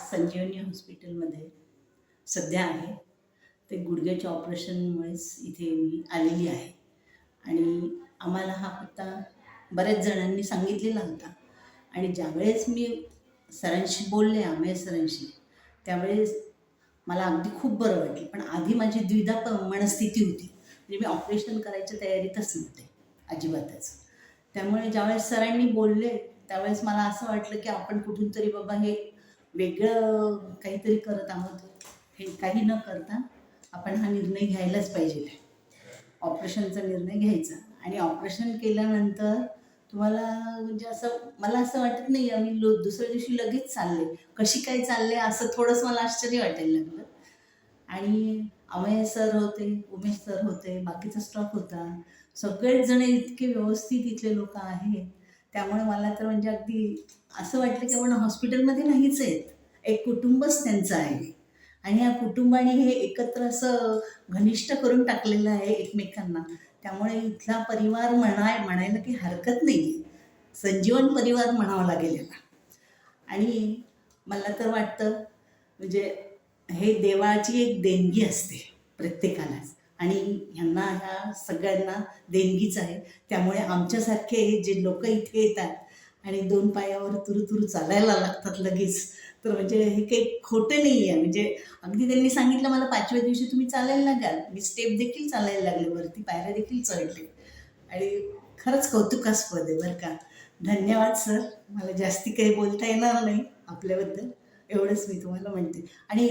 संजीवनी हॉस्पिटलमध्ये सध्या आहे. ते गुडघ्याच्या ऑपरेशनमुळेच इथे मी आलेली आहे आणि आम्हाला हा पत्ता बऱ्याच जणांनी सांगितलेला होता आणि ज्यावेळेस मी सरांशी बोलले, आमेर सरांशी, त्यावेळेस मला अगदी खूप बरं वाटलं. पण आधी माझी द्विधा मनस्थिती होती. म्हणजे मी ऑपरेशन करायच्या तयारीतच नव्हते अजिबातच. त्यामुळे ज्यावेळेस सरांनी बोलले त्यावेळेस मला असं वाटलं की आपण कुठून तरी बाबा हे वेगळं काहीतरी करत आहोत. हे काही न करता आपण हा निर्णय घ्यायलाच पाहिजे. ऑपरेशनचा निर्णय घ्यायचा आणि ऑपरेशन केल्यानंतर तुम्हाला म्हणजे असं मला असं वाटत नाही आम्ही दुसऱ्या दिवशी लगेच चालले. कशी काय चालले असं थोडंसं मला आश्चर्य वाटायला लागलं. आणि अमेय सर होते, उमेश सर होते, बाकीचा स्टॉफ होता. सगळेच जण इतके व्यवस्थित इथले लोक आहेत. त्यामुळे मला तर म्हणजे अगदी असं वाटलं की आपण हॉस्पिटलमध्ये नाहीच आहेत, एक कुटुंबच त्यांचं आहे आणि या कुटुंबाने हे एकत्र असं घनिष्ठ करून टाकलेलं आहे एकमेकांना. त्यामुळे इथला परिवार म्हणायला काही हरकत नाही. संजीवन परिवार म्हणावं लागेल याला. आणि मला तर वाटतं म्हणजे हे देवाची एक देणगी असते प्रत्येकालाच आणि ह्यांना ह्या सगळ्यांना देणगीच आहे. त्यामुळे आमच्यासारखे जे लोक इथे येतात आणि दोन पायावर तुरू चालायला लागतात लगेच, तर म्हणजे हे काही खोटं नाही आहे. म्हणजे अगदी त्यांनी सांगितलं मला 5व्या दिवशी तुम्ही चालायला लागाल. मी स्टेप देखील चालायला लागले, वरती पायऱ्या देखील चढले आणि खरंच कौतुकास्पद आहे बरं का. धन्यवाद सर. मला जास्ती काही बोलता येणार नाही आपल्याबद्दल, एवढंच मी तुम्हाला म्हणते. आणि